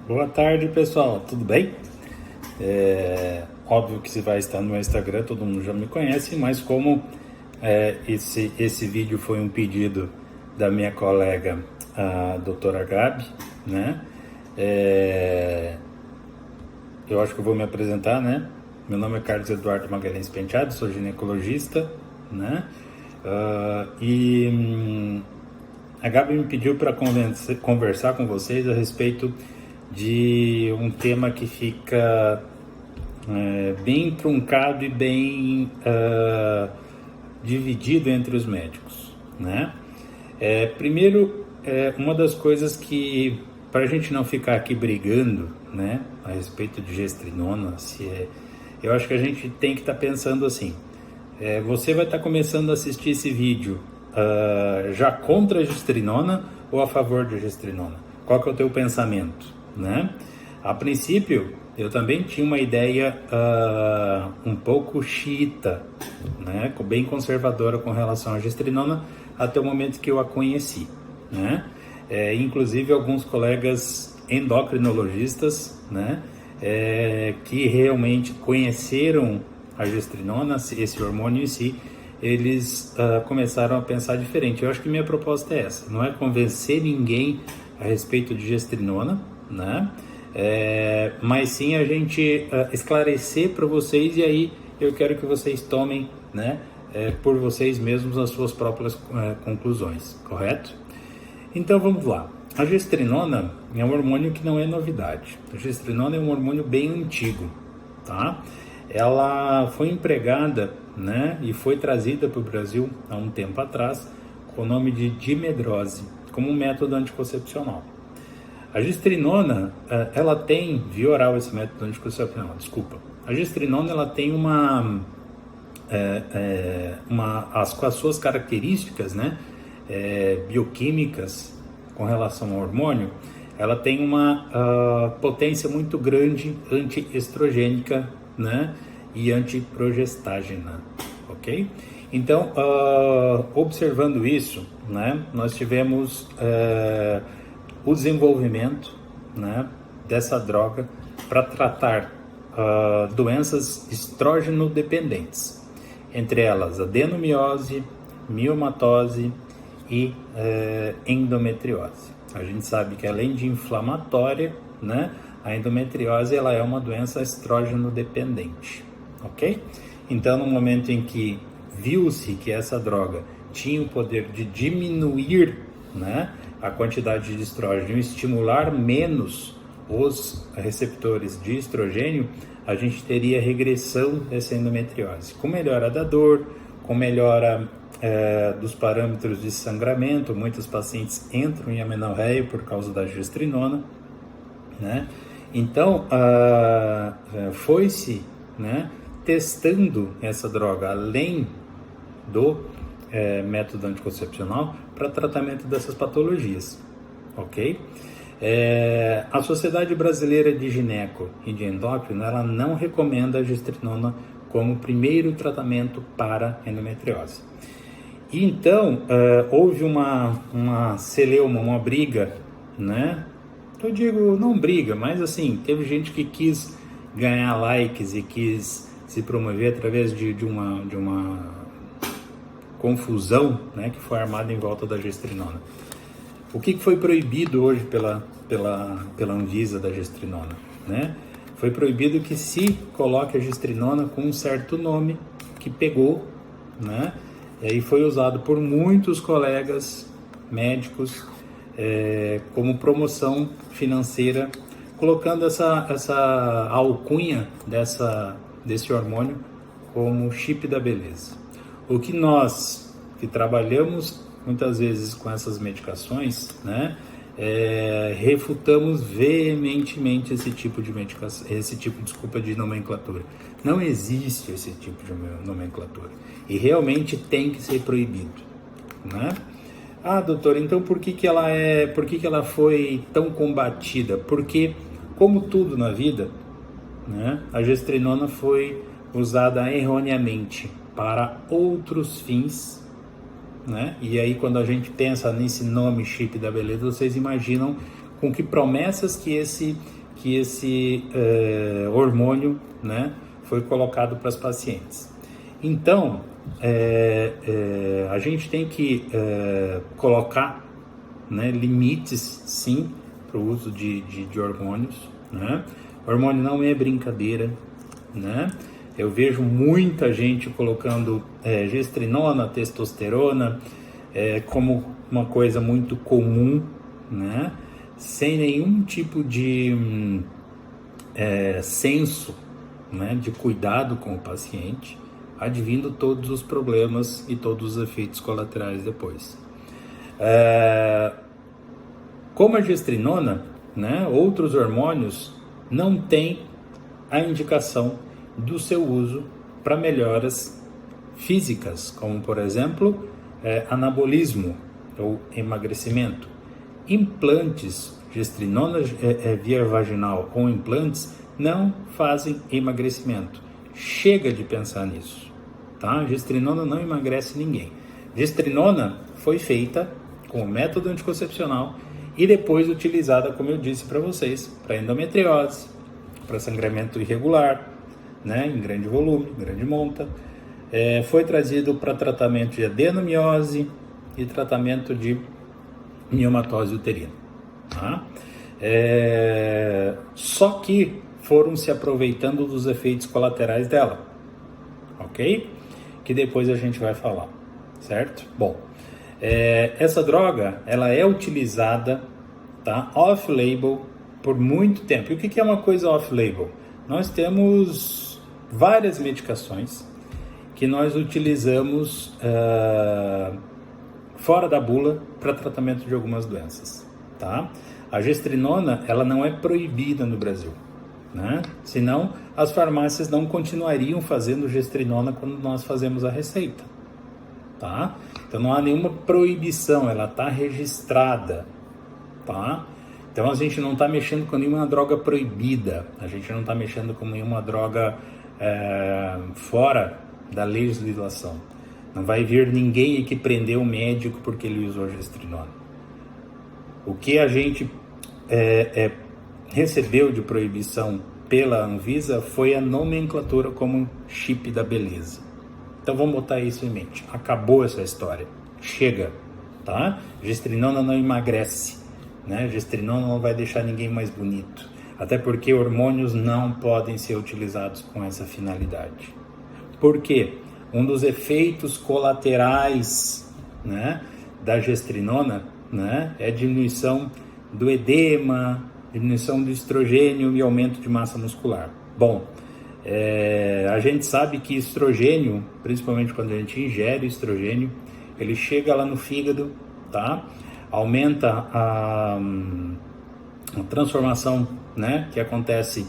Boa tarde, pessoal. Tudo bem? Óbvio que se vai estar no meu Instagram, todo mundo já me conhece, mas como esse vídeo foi um pedido da minha colega, a doutora Gabi, né? Eu acho que eu vou me apresentar, né? Meu nome é Carlos Eduardo Magalhães Penteado, sou ginecologista, né? A Gabi me pediu para conversar com vocês a respeito de um tema que fica bem truncado e bem dividido entre os médicos, né? Primeiro, uma das coisas que, para a gente não ficar aqui brigando, né, a respeito de gestrinona, eu acho que a gente tem que estar pensando assim, você vai estar começando a assistir esse vídeo já contra a gestrinona ou a favor da gestrinona? Qual que é o teu pensamento, né? A princípio, eu também tinha uma ideia um pouco xiita, né, bem conservadora com relação à gestrinona, até o momento que eu a conheci, né? Inclusive alguns colegas endocrinologistas, né, que realmente conheceram a gestrinona, esse hormônio em si, eles começaram a pensar diferente. Eu acho que minha proposta é essa, não é convencer ninguém a respeito de gestrinona, né? Mas sim a gente esclarecer para vocês, e aí eu quero que vocês tomem, né, por vocês mesmos as suas próprias conclusões, correto? Então vamos lá. A gestrinona é um hormônio que não é novidade. A gestrinona é um hormônio bem antigo, tá? Ela foi empregada, né, e foi trazida para o Brasil há um tempo atrás com o nome de dimedrose, como um método anticoncepcional. A gestrinona, ela tem, via oral esse método anticoncepcional, desculpa. A gestrinona, ela tem as suas características, né, bioquímicas com relação ao hormônio, ela tem uma potência muito grande antiestrogênica, né, e antiprogestágena, ok? Então, observando isso, né, nós tivemos o desenvolvimento, né, dessa droga para tratar doenças estrógeno dependentes, entre elas adenomiose, miomatose e endometriose. A gente sabe que além de inflamatória, né, a endometriose ela é uma doença estrógeno dependente, ok? Então, no momento em que viu-se que essa droga tinha o poder de diminuir, né, a quantidade de estrógeno, estimular menos os receptores de estrogênio, a gente teria regressão dessa endometriose, com melhora da dor, com melhora dos parâmetros de sangramento. Muitos pacientes entram em amenorreia por causa da gestrinona, né? Então, foi-se, né, testando essa droga além do método anticoncepcional para tratamento dessas patologias, ok? A Sociedade Brasileira de Gineco e de Endócrino, ela não recomenda a gestrinona como primeiro tratamento para endometriose. E então, houve uma celeuma, uma briga, né? Eu digo, não briga, mas assim, teve gente que quis ganhar likes e quis se promover através de uma confusão, né, que foi armada em volta da gestrinona. O que foi proibido hoje pela Anvisa da gestrinona, né? Foi proibido que se coloque a gestrinona com um certo nome que pegou, né? E aí foi usado por muitos colegas médicos como promoção financeira, colocando essa alcunha desse hormônio como chip da beleza. O que nós, que trabalhamos muitas vezes com essas medicações, né, refutamos veementemente esse tipo de medicação, de nomenclatura. Não existe esse tipo de nomenclatura e realmente tem que ser proibido, né? Ah, doutor, então por que ela foi tão combatida? Porque, como tudo na vida, né, a gestrinona foi usada erroneamente para outros fins, né? E aí, quando a gente pensa nesse nome chip da beleza, vocês imaginam com que promessas que esse hormônio, né, foi colocado para as pacientes. Então, a gente tem que colocar, né, limites, sim, para o uso de hormônios, né? Hormônio não é brincadeira, né? Eu vejo muita gente colocando gestrinona, testosterona, como uma coisa muito comum, né? Sem nenhum tipo de senso, né, de cuidado com o paciente, advindo todos os problemas e todos os efeitos colaterais depois. Como a gestrinona, né, outros hormônios não têm a indicação do seu uso para melhoras físicas, como por exemplo, anabolismo ou emagrecimento. Implantes, gestrinona via vaginal ou implantes não fazem emagrecimento. Chega de pensar nisso, tá? Gestrinona não emagrece ninguém. Gestrinona foi feita com o método anticoncepcional e depois utilizada, como eu disse para vocês, para endometriose, para sangramento irregular, né, em grande volume, grande monta. Foi trazido para tratamento de adenomiose e tratamento de miomatose uterina. Tá? Só que foram se aproveitando dos efeitos colaterais dela, ok? Que depois a gente vai falar, certo? Bom, essa droga, ela é utilizada, tá, off-label por muito tempo. E o que é uma coisa off-label? Nós temos várias medicações que nós utilizamos fora da bula para tratamento de algumas doenças, tá? A gestrinona, ela não é proibida no Brasil, né? Senão as farmácias não continuariam fazendo gestrinona quando nós fazemos a receita, tá? Então não há nenhuma proibição, ela está registrada, tá? Então a gente não está mexendo com nenhuma droga proibida, a gente não está mexendo com nenhuma droga fora da legislação. Não vai vir ninguém aqui prender o médico porque ele usou gestrinona. O que a gente recebeu de proibição pela Anvisa foi a nomenclatura como chip da beleza. Então vamos botar isso em mente. Acabou essa história. Chega, tá? Gestrinona não emagrece, né? Gestrinona não vai deixar ninguém mais bonito. Até porque hormônios não podem ser utilizados com essa finalidade. Por quê? Um dos efeitos colaterais, né, da gestrinona, né, é a diminuição do edema, diminuição do estrogênio e aumento de massa muscular. Bom, a gente sabe que estrogênio, principalmente quando a gente ingere estrogênio, ele chega lá no fígado, tá? Aumenta a transformação, né, que acontece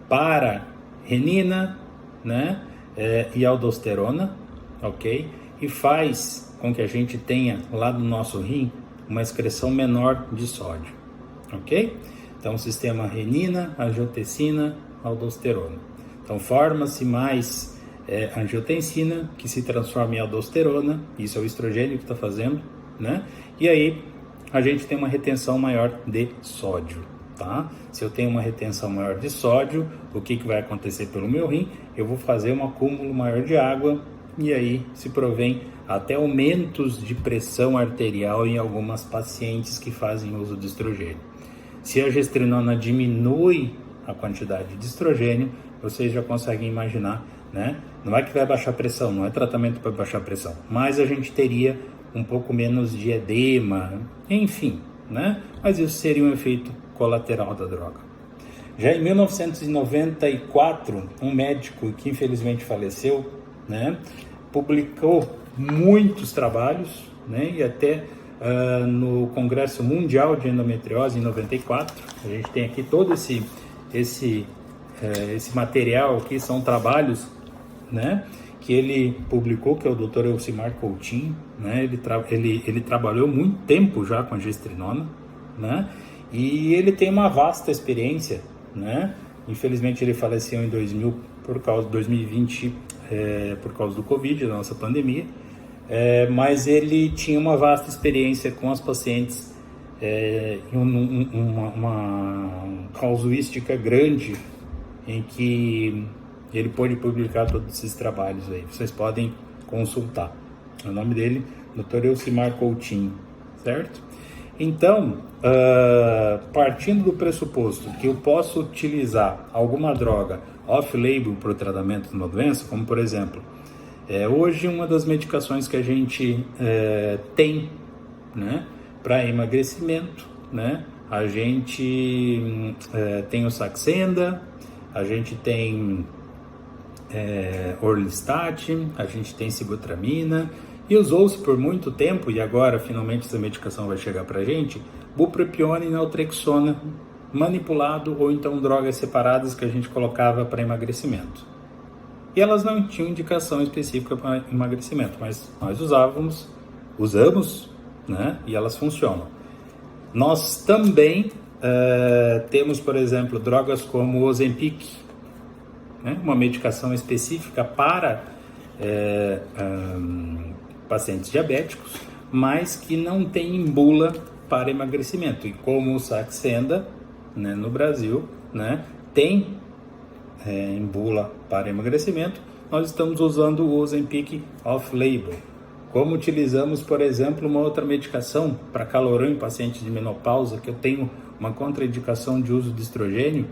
para renina, né, e aldosterona, ok? E faz com que a gente tenha lá no nosso rim uma excreção menor de sódio, ok? Então, o sistema renina, angiotensina, aldosterona. Então, forma-se mais angiotensina, que se transforma em aldosterona, isso é o estrogênio que está fazendo, né? E aí, a gente tem uma retenção maior de sódio, tá? Se eu tenho uma retenção maior de sódio, o que vai acontecer pelo meu rim? Eu vou fazer um acúmulo maior de água e aí se provém até aumentos de pressão arterial em algumas pacientes que fazem uso de estrogênio. Se a gestrinona diminui a quantidade de estrogênio, vocês já conseguem imaginar, né? Não é que vai baixar a pressão, não é tratamento para baixar a pressão, mas a gente teria um pouco menos de edema, enfim, né? Mas isso seria um efeito colateral da droga. Já em 1994, um médico que infelizmente faleceu, né, publicou muitos trabalhos, né, e até no Congresso Mundial de Endometriose em 94, a gente tem aqui todo esse material aqui, são trabalhos, né, que ele publicou, que é o Dr. Elcimar Coutinho, né, ele trabalhou muito tempo já com a gestrinona, né, e ele tem uma vasta experiência, né, infelizmente ele faleceu em 2020 por causa do Covid, da nossa pandemia, mas ele tinha uma vasta experiência com as pacientes uma casuística grande em que ele pôde publicar todos esses trabalhos aí. Vocês podem consultar. O nome dele, Dr. Elcimar Coutinho, certo? Então, partindo do pressuposto que eu posso utilizar alguma droga off-label para o tratamento de uma doença, como por exemplo, hoje uma das medicações que a gente tem, né, para emagrecimento, né, a gente tem o Saxenda, a gente tem Orlistat, a gente tem Sibutramina, e usou-se por muito tempo, e agora finalmente essa medicação vai chegar para a gente, bupropiona e naltrexona manipulado, ou então drogas separadas que a gente colocava para emagrecimento. E elas não tinham indicação específica para emagrecimento, mas nós usamos, né? E elas funcionam. Nós também temos, por exemplo, drogas como o Ozempic, né? Uma medicação específica para pacientes diabéticos, mas que não tem bula para emagrecimento. E como o Saxenda, né, no Brasil, né, tem em bula para emagrecimento, nós estamos usando o Ozempic off-label. Como utilizamos, por exemplo, uma outra medicação para calorão em pacientes de menopausa, que eu tenho uma contraindicação de uso de estrogênio,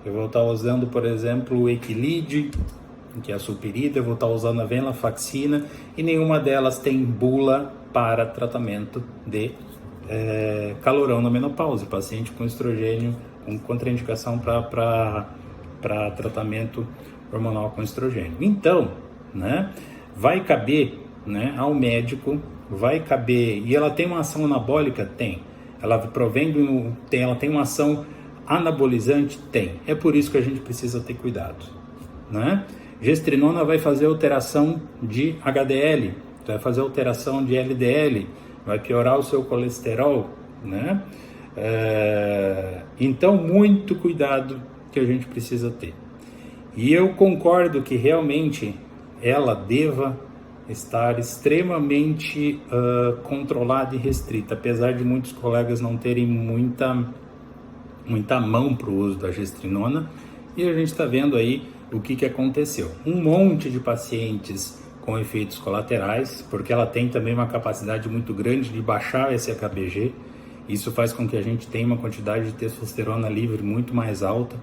eu vou estar usando, por exemplo, o Equilide, que é a sulpirida, eu vou estar usando a venlafaxina, e nenhuma delas tem bula para tratamento de calorão na menopausa, paciente com estrogênio, com contraindicação para tratamento hormonal com estrogênio. Então, né, vai caber, né, ao médico, vai caber, e ela tem uma ação anabólica? Tem. Ela ela tem uma ação anabolizante? Tem. É por isso que a gente precisa ter cuidado, né? Gestrinona vai fazer alteração de HDL, vai fazer alteração de LDL, vai piorar o seu colesterol, né? Então, muito cuidado que a gente precisa ter. E eu concordo que realmente ela deva estar extremamente controlada e restrita, apesar de muitos colegas não terem muita mão para o uso da gestrinona, e a gente está vendo aí o que aconteceu. Um monte de pacientes com efeitos colaterais, porque ela tem também uma capacidade muito grande de baixar esse HBG, isso faz com que a gente tenha uma quantidade de testosterona livre muito mais alta,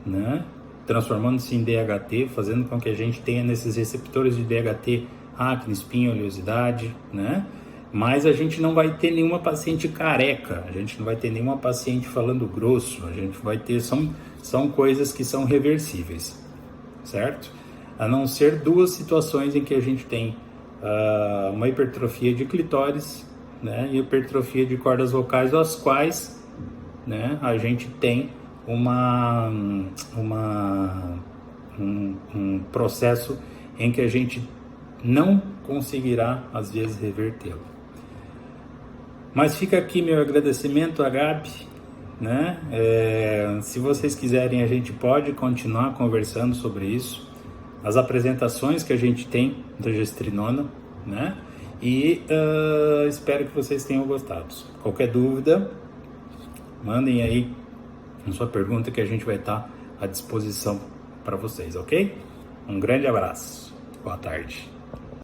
né? Transformando-se em DHT, fazendo com que a gente tenha nesses receptores de DHT acne, espinha, oleosidade, né? Mas a gente não vai ter nenhuma paciente careca, a gente não vai ter nenhuma paciente falando grosso, a gente vai ter, são coisas que são reversíveis, certo? A não ser duas situações em que a gente tem uma hipertrofia de clitóris, né, e hipertrofia de cordas vocais, as quais, né, a gente tem um processo em que a gente não conseguirá, às vezes, revertê-lo. Mas fica aqui meu agradecimento a Gabi, né? Se vocês quiserem, a gente pode continuar conversando sobre isso, as apresentações que a gente tem da gestrinona, né? E espero que vocês tenham gostado. Qualquer dúvida, mandem aí a sua pergunta que a gente vai estar à disposição para vocês, ok? Um grande abraço. Boa tarde.